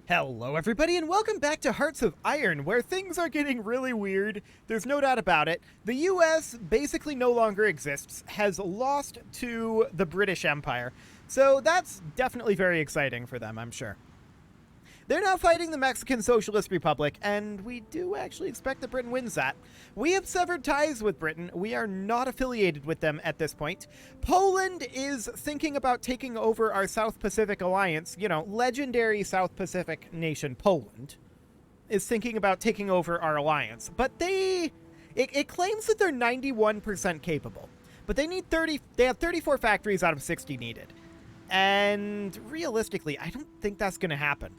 Hello everybody and welcome back to Hearts of Iron, where things are getting really weird. There's no doubt about it. The US basically no longer exists, has lost to the British Empire. So that's definitely very exciting for them, I'm sure. They're now fighting the Mexican Socialist Republic, and we do actually expect that Britain wins that. We have severed ties with Britain. We are not affiliated with them at this point. Poland is thinking about taking over our South Pacific alliance. You know, legendary South Pacific nation Poland is thinking about taking over our alliance. But it claims that they're 91% capable. But they have 34 factories out of 60 needed. And realistically, I don't think that's going to happen.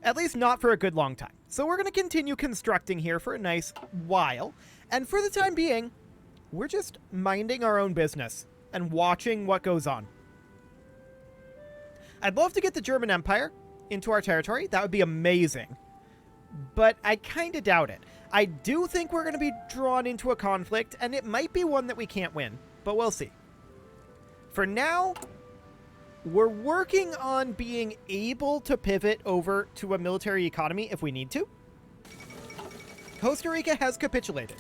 At least not for a good long time. So we're going to continue constructing here for a nice while. And for the time being, we're just minding our own business and watching what goes on. I'd love to get the German Empire into our territory. That would be amazing. But I kind of doubt it. I do think we're going to be drawn into a conflict, and it might be one that we can't win. But we'll see. For now, we're working on being able to pivot over to a military economy if we need to. Costa Rica has capitulated.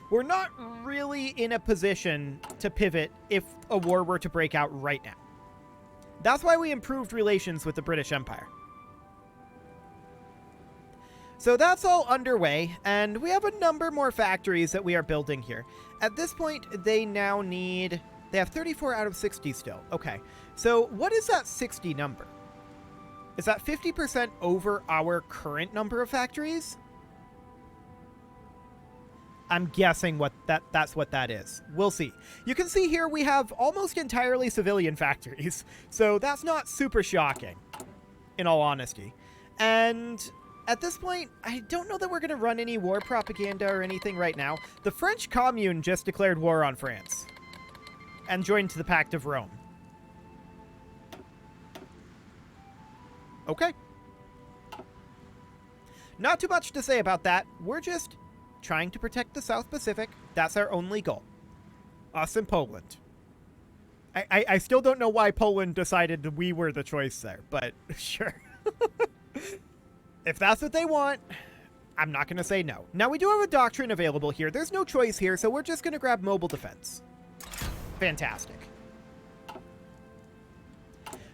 We're not really in a position to pivot if a war were to break out right now. That's why we improved relations with the British Empire. So that's all underway, and we have a number more factories that we are building here. At this point, they have 34 out of 60 still. Okay. So what is that 60 number? Is that 50% over our current number of factories? I'm guessing that's what that is. We'll see. You can see here we have almost entirely civilian factories. So that's not super shocking, in all honesty. And at this point, I don't know that we're going to run any war propaganda or anything right now. The French Commune just declared war on France and joined to the Pact of Rome. Okay. Not too much to say about that. We're just trying to protect the South Pacific. That's our only goal. Us and Poland. I still don't know why Poland decided we were the choice there, but sure. If that's what they want, I'm not going to say no. Now, we do have a doctrine available here. There's no choice here, so we're just going to grab mobile defense. Fantastic.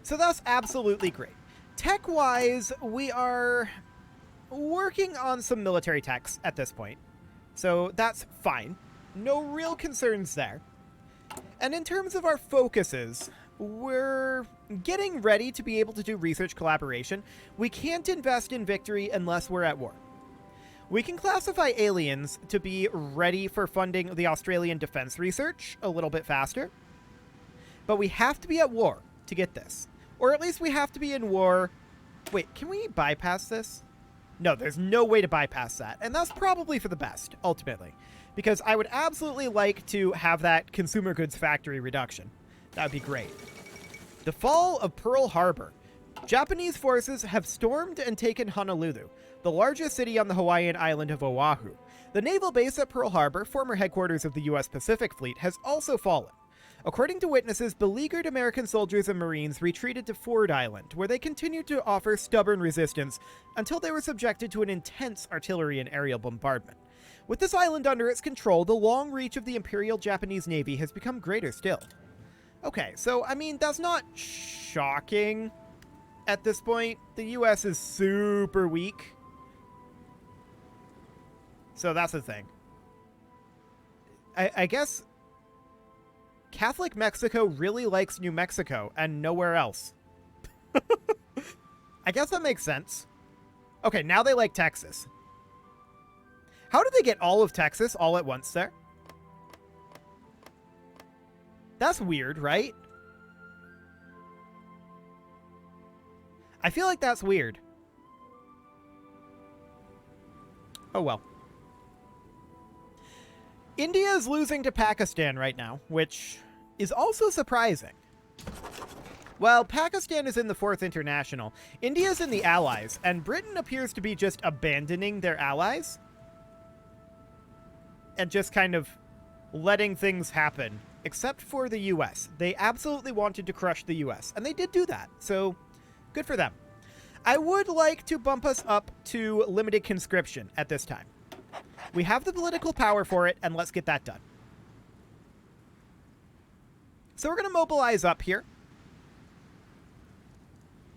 So that's absolutely great. Tech-wise, we are working on some military techs at this point. So that's fine. No real concerns there. And in terms of our focuses, we're getting ready to be able to do research collaboration. We can't invest in victory unless we're at war. We can classify aliens to be ready for funding the Australian defense research a little bit faster. But we have to be at war to get this. Or at least we have to be in war. Wait, can we bypass this? No, there's no way to bypass that. And that's probably for the best, ultimately. Because I would absolutely like to have that consumer goods factory reduction. That would be great. The fall of Pearl Harbor. Japanese forces have stormed and taken Honolulu, the largest city on the Hawaiian island of Oahu. The naval base at Pearl Harbor, former headquarters of the U.S. Pacific Fleet, has also fallen. According to witnesses, beleaguered American soldiers and Marines retreated to Ford Island, where they continued to offer stubborn resistance until they were subjected to an intense artillery and aerial bombardment. With this island under its control, the long reach of the Imperial Japanese Navy has become greater still. Okay, so, I mean, that's not shocking at this point. The U.S. is super weak. So that's the thing. I guess Catholic Mexico really likes New Mexico and nowhere else. I guess that makes sense. Okay, now they like Texas. How did they get all of Texas all at once there? That's weird, right? I feel like that's weird. Oh well. India is losing to Pakistan right now, which is also surprising. Well, Pakistan is in the Fourth International. India is in the Allies, and Britain appears to be just abandoning their allies and just kind of letting things happen, except for the US. They absolutely wanted to crush the US, and they did do that, so good for them. I would like to bump us up to limited conscription at this time. We have the political power for it, and let's get that done. So we're going to mobilize up here.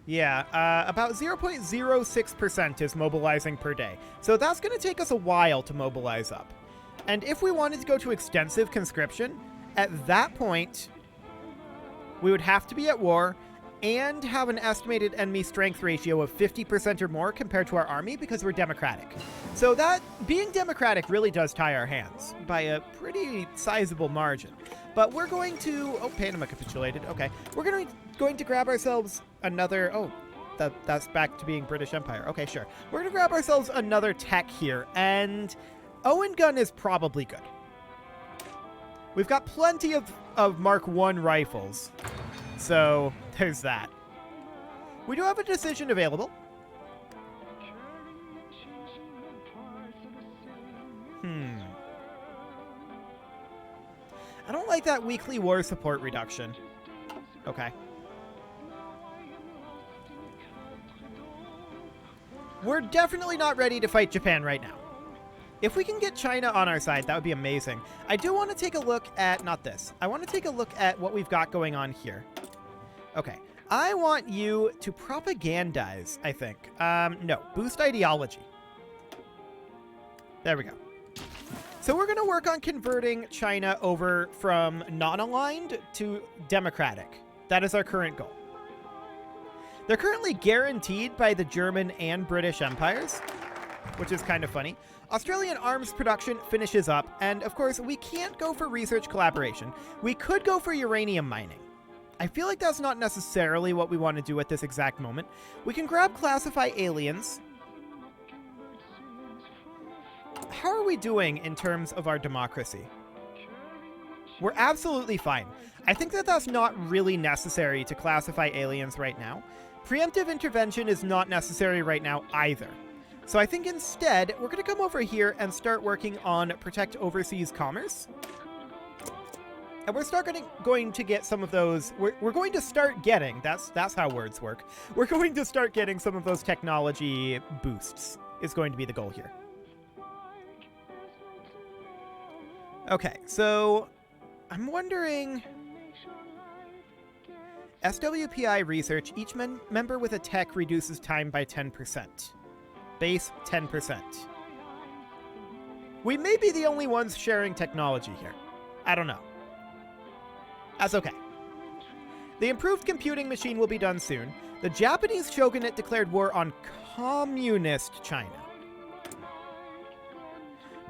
Yeah, about 0.06% is mobilizing per day. So that's going to take us a while to mobilize up. And if we wanted to go to extensive conscription, at that point, we would have to be at war and have an estimated enemy strength ratio of 50% or more compared to our army because we're democratic. So that, being democratic really does tie our hands by a pretty sizable margin. But we're going to... Oh, Panama capitulated. Okay. We're going to grab ourselves another... Oh, that's back to being British Empire. Okay, sure. We're going to grab ourselves another tech here. And Owen gun is probably good. We've got plenty of Mark I rifles. So, there's that. We do have a decision available. I don't like that weekly war support reduction. Okay. We're definitely not ready to fight Japan right now. If we can get China on our side, that would be amazing. I do want to take a look at... Not this. I want to take a look at what we've got going on here. Okay. I want you to propagandize, I think. No. Boost ideology. There we go. So we're going to work on converting China over from non-aligned to democratic. That is our current goal. They're currently guaranteed by the German and British empires, which is kind of funny. Australian arms production finishes up, and of course, we can't go for research collaboration. We could go for uranium mining. I feel like that's not necessarily what we want to do at this exact moment. We can grab classify aliens. How are we doing in terms of our democracy? We're absolutely fine. I think that that's not really necessary to classify aliens right now. Preemptive intervention is not necessary right now either. So I think instead, we're going to come over here and start working on protect overseas commerce. And we're going to get some of those... We're going to start getting... That's how words work. We're going to start getting some of those technology boosts is going to be the goal here. Okay, so I'm wondering... SWPI research, each member with a tech reduces time by 10%. Base 10%. We may be the only ones sharing technology here. I don't know. That's okay. The improved computing machine will be done soon. The Japanese shogunate declared war on communist China.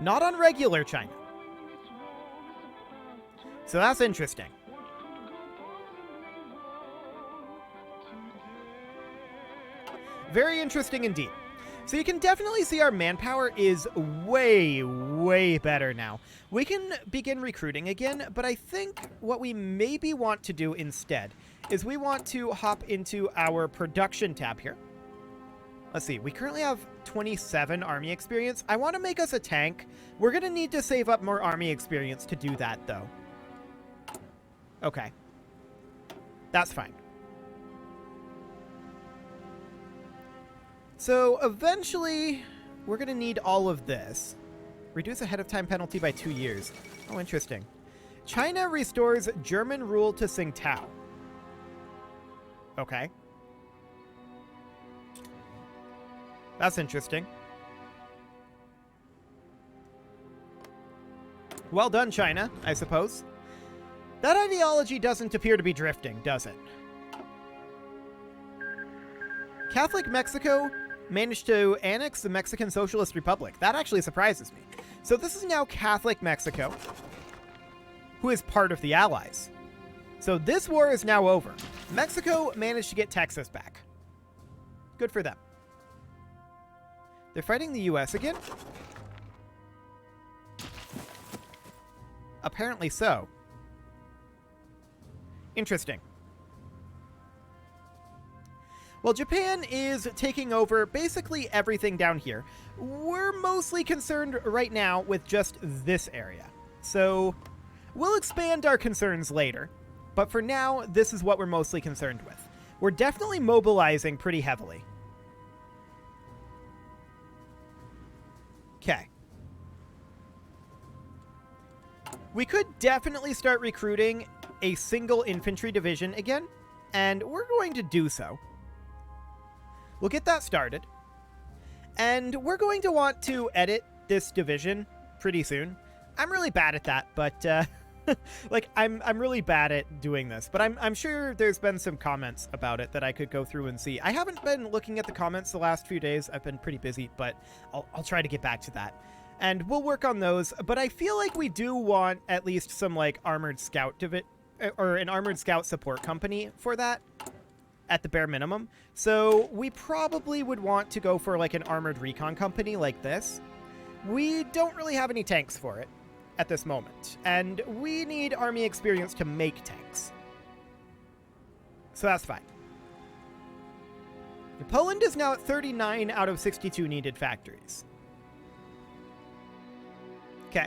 Not on regular China. So that's interesting. Very interesting indeed. So you can definitely see our manpower is way, way better now. We can begin recruiting again, but I think what we maybe want to do instead is we want to hop into our production tab here. Let's see, we currently have 27 army experience. I want to make us a tank. We're going to need to save up more army experience to do that, though. Okay. That's fine. So eventually, we're going to need all of this. Reduce ahead of time penalty by 2 years. Oh, interesting. China restores German rule to Tsingtao. Okay. That's interesting. Well done, China, I suppose. That ideology doesn't appear to be drifting, does it? Catholic Mexico managed to annex the Mexican Socialist Republic. That actually surprises me. So this is now Catholic Mexico, who is part of the Allies. So this war is now over. Mexico managed to get Texas back. Good for them. They're fighting the US again? Apparently so. Interesting. Well, Japan is taking over basically everything down here. We're mostly concerned right now with just this area. So we'll expand our concerns later. But for now, this is what we're mostly concerned with. We're definitely mobilizing pretty heavily. We could definitely start recruiting a single infantry division again, and we're going to do so. We'll get that started. And we're going to want to edit this division pretty soon. I'm really bad at that, but like I'm really bad at doing this, but I'm sure there's been some comments about it that I could go through and see. I haven't been looking at the comments the last few days. I've been pretty busy, but I'll try to get back to that. And we'll work on those, but I feel like we do want at least some like armored scout or an armored scout support company for that at the bare minimum. So we probably would want to go for like an armored recon company like this. We don't really have any tanks for it at this moment, and we need army experience to make tanks. So that's fine. Poland is now at 39 out of 62 needed factories. Okay.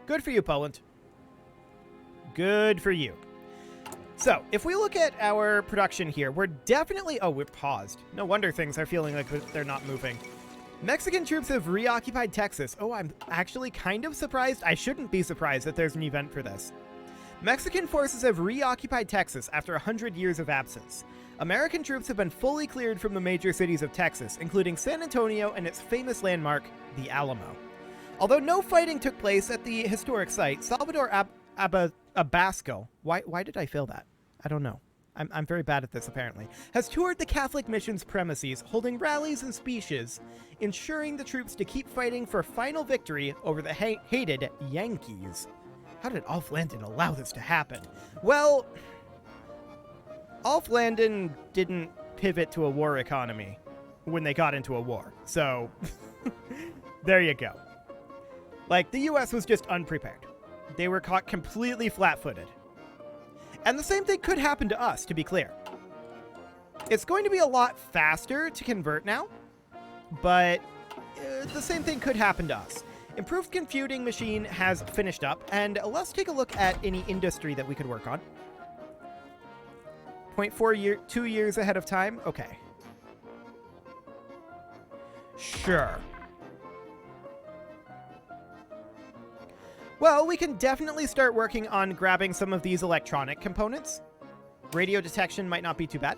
Good for you, Poland. Good for you. So, if we look at our production here, we're definitely... Oh, we're paused. No wonder things are feeling like they're not moving. Mexican troops have reoccupied Texas. Oh, I'm actually kind of surprised. I shouldn't be surprised that there's an event for this. Mexican forces have reoccupied Texas after 100 years of absence. American troops have been fully cleared from the major cities of Texas, including San Antonio and its famous landmark, the Alamo. Although no fighting took place at the historic site, Salvador Abascal, why did I fail that? I don't know. I'm very bad at this, apparently, has toured the Catholic mission's premises, holding rallies and speeches, ensuring the troops to keep fighting for final victory over the hated Yankees. How did Alf Landon allow this to happen? Well, Alf Landon didn't pivot to a war economy when they got into a war, so there you go. Like, the US was just unprepared. They were caught completely flat-footed. And the same thing could happen to us, to be clear. It's going to be a lot faster to convert now, but the same thing could happen to us. Improved computing machine has finished up, and let's take a look at any industry that we could work on. 2 years ahead of time? Okay. Sure. Well, we can definitely start working on grabbing some of these electronic components. Radio detection might not be too bad.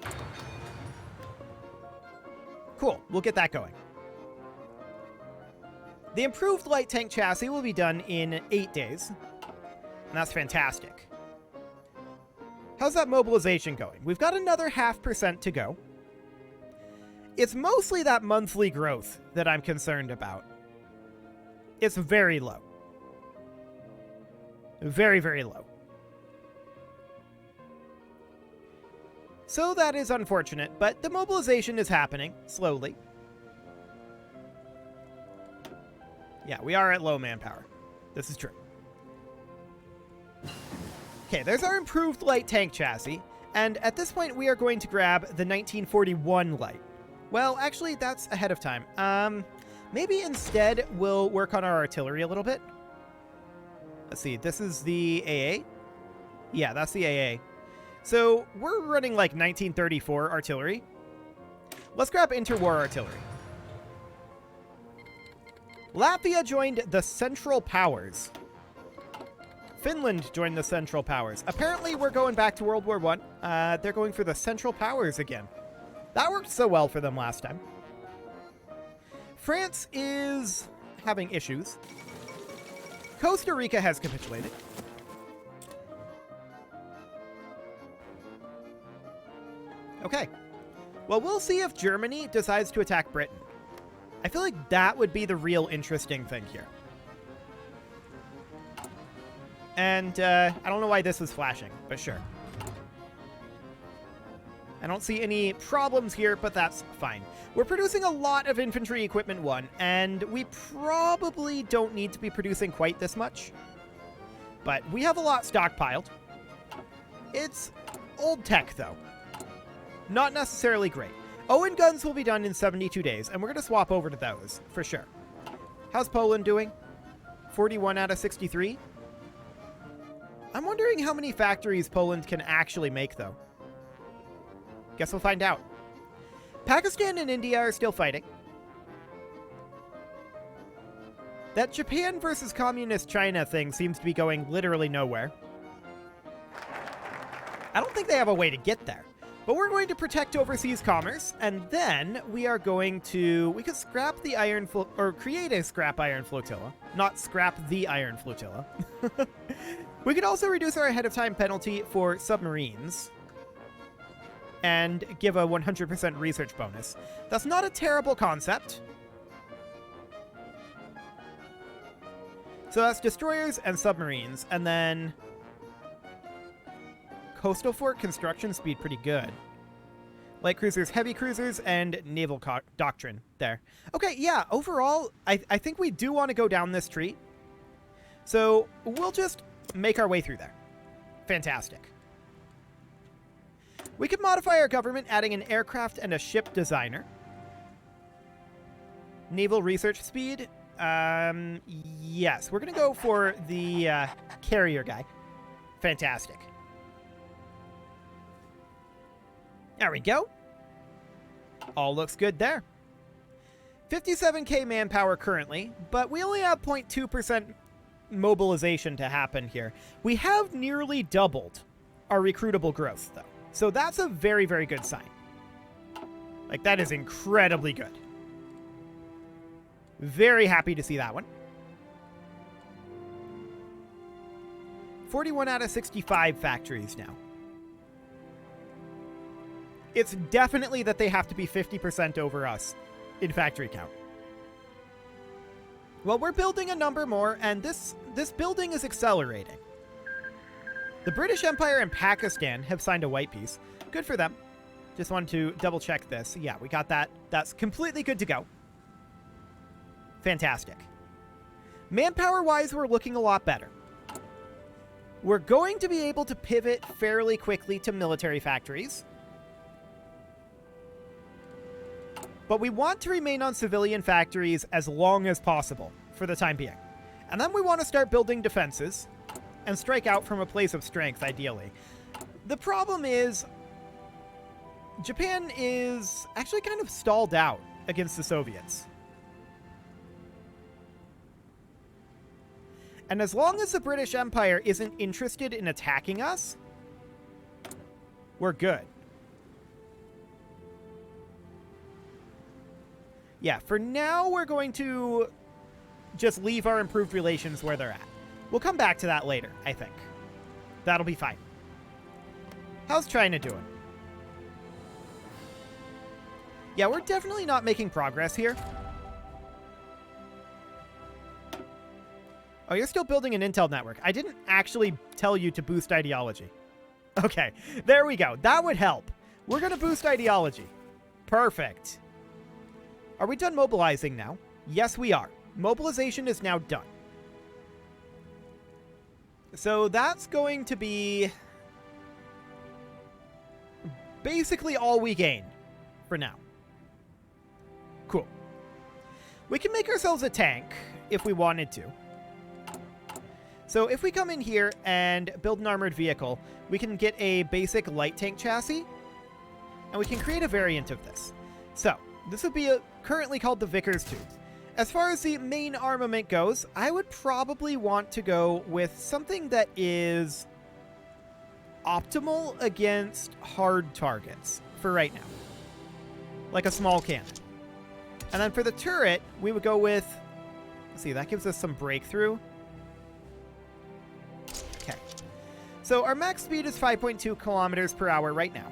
Cool, we'll get that going. The improved light tank chassis will be done in 8 days, and that's fantastic. How's that mobilization going? We've got another 0.5% to go. It's mostly that monthly growth that I'm concerned about. It's very low. Very, very low. So that is unfortunate, but the mobilization is happening slowly. Yeah, we are at low manpower. This is true. Okay, there's our improved light tank chassis, and at this point we are going to grab the 1941 light. Well, actually, that's ahead of time. Maybe instead we'll work on our artillery a little bit. Let's see, this is the AA? Yeah, that's the AA. So we're running like 1934 artillery. Let's grab interwar artillery. Latvia joined the Central Powers. Finland joined the Central Powers. Apparently we're going back to World War I. They're going for the Central Powers again. That worked so well for them last time. France is having issues. Costa Rica has capitulated. Okay. Well, we'll see if Germany decides to attack Britain. I feel like that would be the real interesting thing here. And I don't know why this was flashing, but sure. I don't see any problems here, but that's fine. We're producing a lot of infantry equipment 1, and we probably don't need to be producing quite this much. But we have a lot stockpiled. It's old tech, though. Not necessarily great. Owen guns will be done in 72 days, and we're going to swap over to those, for sure. How's Poland doing? 41 out of 63? I'm wondering how many factories Poland can actually make, though. Guess we'll find out. Pakistan and India are still fighting. That Japan versus Communist China thing seems to be going literally nowhere. I don't think they have a way to get there. But we're going to protect overseas commerce, and then we are going to... We could scrap the iron... or create a scrap iron flotilla. Not scrap the iron flotilla. We could also reduce our ahead-of-time penalty for submarines and give a 100% research bonus. That's not a terrible concept. So that's destroyers and submarines, and then... Coastal fort construction speed pretty good. Light cruisers, heavy cruisers, and naval doctrine there. Okay, yeah, overall, I think we do want to go down this tree. So we'll just make our way through there. Fantastic. We could modify our government, adding an aircraft and a ship designer. Naval research speed. Yes, we're going to go for the carrier guy. Fantastic. There we go. All looks good there. 57k manpower currently, but we only have 0.2% mobilization to happen here. We have nearly doubled our recruitable growth, though. So that's a very, very good sign. Like, that is incredibly good. Very happy to see that one. 41 out of 65 factories now. It's definitely that they have to be 50% over us in factory count. Well, we're building a number more, and this building is accelerating. The British Empire and Pakistan have signed a white peace. Good for them. Just wanted to double check this. Yeah, we got that. That's completely good to go. Fantastic. Manpower-wise, we're looking a lot better. We're going to be able to pivot fairly quickly to military factories. But we want to remain on civilian factories as long as possible for the time being. And then we want to start building defenses and strike out from a place of strength, ideally. The problem is Japan is actually kind of stalled out against the Soviets. And as long as the British Empire isn't interested in attacking us, we're good. Yeah, for now, we're going to just leave our improved relations where they're at. We'll come back to that later, I think. That'll be fine. How's China doing? Yeah, we're definitely not making progress here. Oh, you're still building an intel network. I didn't actually tell you to boost ideology. Okay, there we go. That would help. We're going to boost ideology. Perfect. Are we done mobilizing now? Yes, we are. Mobilization is now done. So that's going to be basically all we gain for now. Cool. We can make ourselves a tank if we wanted to. So if we come in here and build an armored vehicle, we can get a basic light tank chassis, and we can create a variant of this. So this would be currently called the Vickers 2. As far as the main armament goes, I would probably want to go with something that is optimal against hard targets for right now. Like a small cannon. And then for the turret, we would go with... Let's see, that gives us some breakthrough. Okay. So our max speed is 5.2 kilometers per hour right now.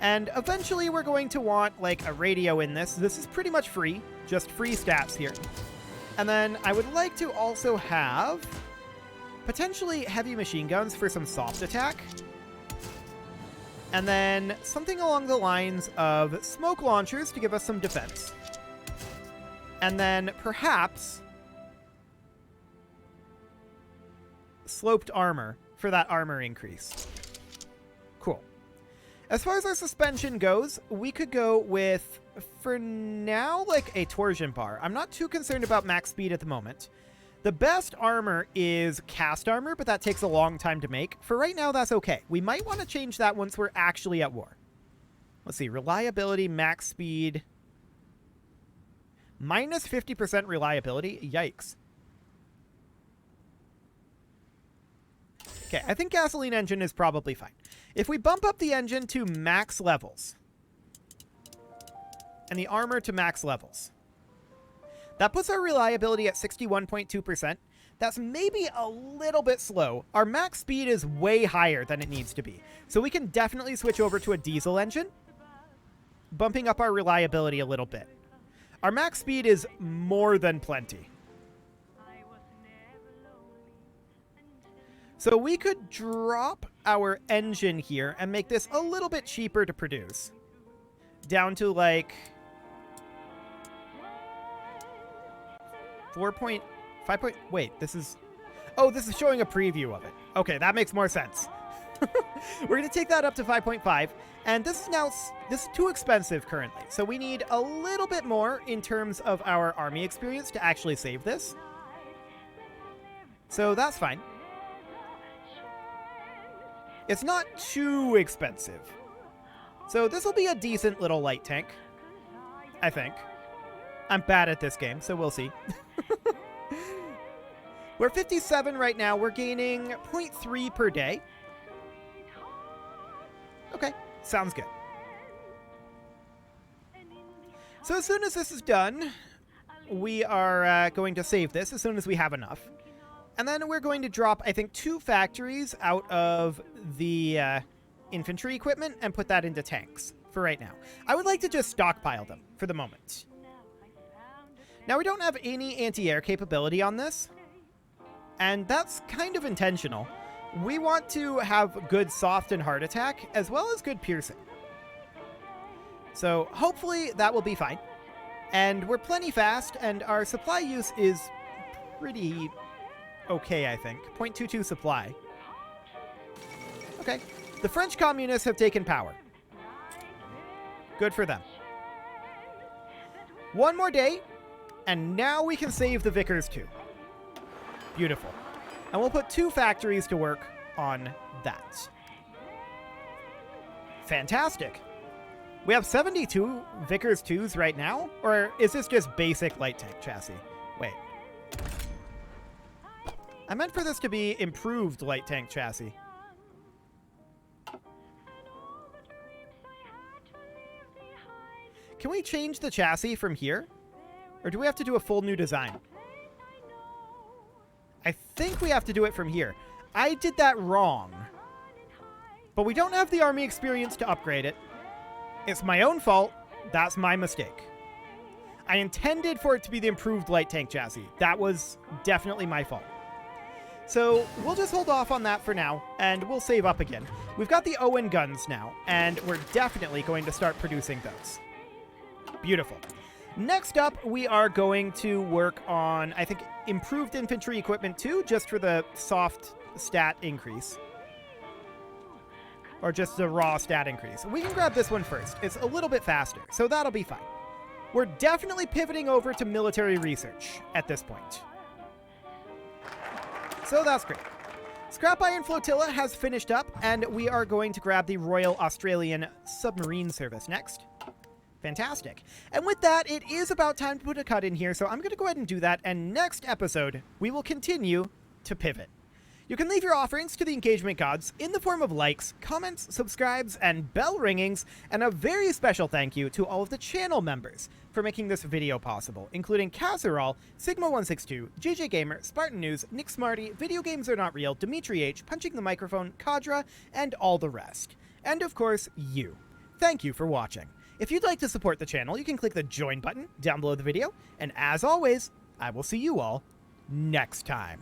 And eventually we're going to want, like, a radio in this. This is pretty much free. Just free stats here. And then I would like to also have potentially heavy machine guns for some soft attack. And then something along the lines of smoke launchers to give us some defense. And then perhaps sloped armor for that armor increase. Cool. As far as our suspension goes, we could go with, for now, like a torsion bar. I'm not too concerned about max speed at the moment. The best armor is cast armor, but that takes a long time to make. For right now, that's okay. We might want to change that once we're actually at war. Let's see. Reliability, max speed. Minus 50% reliability. Yikes. Okay, I think gasoline engine is probably fine. If we bump up the engine to max levels and the armor to max levels, that puts our reliability at 61.2%. That's maybe a little bit slow. Our max speed is way higher than it needs to be. So we can definitely switch over to a diesel engine, bumping up our reliability a little bit. Our max speed is more than plenty. So we could drop our engine here and make this a little bit cheaper to produce. Down to like 4.5. Wait, this is... Oh, this is showing a preview of it. Okay, that makes more sense. We're going to take that up to 5.5. And this is too expensive currently. So we need a little bit more in terms of our army experience to actually save this. So that's fine. It's not too expensive. So this will be a decent little light tank, I think. I'm bad at this game, so we'll see. We're 57 right now. We're gaining 0.3 per day. Okay, sounds good. So as soon as this is done, we are going to save this as soon as we have enough. And then we're going to drop, I think, 2 factories out of the infantry equipment and put that into tanks for right now. I would like to just stockpile them for the moment. Now, we don't have any anti-air capability on this, and that's kind of intentional. We want to have good soft and hard attack, as well as good piercing. So hopefully that will be fine. And we're plenty fast, and our supply use is pretty okay, I think. 0.22 supply. Okay. The French communists have taken power. Good for them. One more day, and now we can save the Vickers too. Beautiful. And we'll put 2 factories to work on that. Fantastic. We have 72 Vickers 2s right now? Or is this just basic light tank chassis? Wait. I meant for this to be improved light tank chassis. Can we change the chassis from here? Or do we have to do a full new design? I think we have to do it from here. I did that wrong. But we don't have the army experience to upgrade it. It's my own fault. That's my mistake. I intended for it to be the improved light tank chassis. That was definitely my fault. So we'll just hold off on that for now, and we'll save up again. We've got the Owen guns now, and we're definitely going to start producing those. Beautiful. Next up, we are going to work on, I think, improved infantry equipment too, just for the soft stat increase. Or just the raw stat increase. We can grab this one first. It's a little bit faster, so that'll be fine. We're definitely pivoting over to military research at this point. So that's great. Scrap Iron Flotilla has finished up, and we are going to grab the Royal Australian Submarine Service next. Fantastic. And with that, it is about time to put a cut in here, so I'm going to go ahead and do that, and next episode, we will continue to pivot. You can leave your offerings to the engagement gods in the form of likes, comments, subscribes, and bell ringings, and a very special thank you to all of the channel members for making this video possible, including Casserole, Sigma162, JJ Gamer, Spartan News, Nick Smarty, Video Games Are Not Real, Dimitri H, Punching the Microphone, Kadra, and all the rest. And of course, you. Thank you for watching. If you'd like to support the channel, you can click the join button down below the video, and as always, I will see you all next time.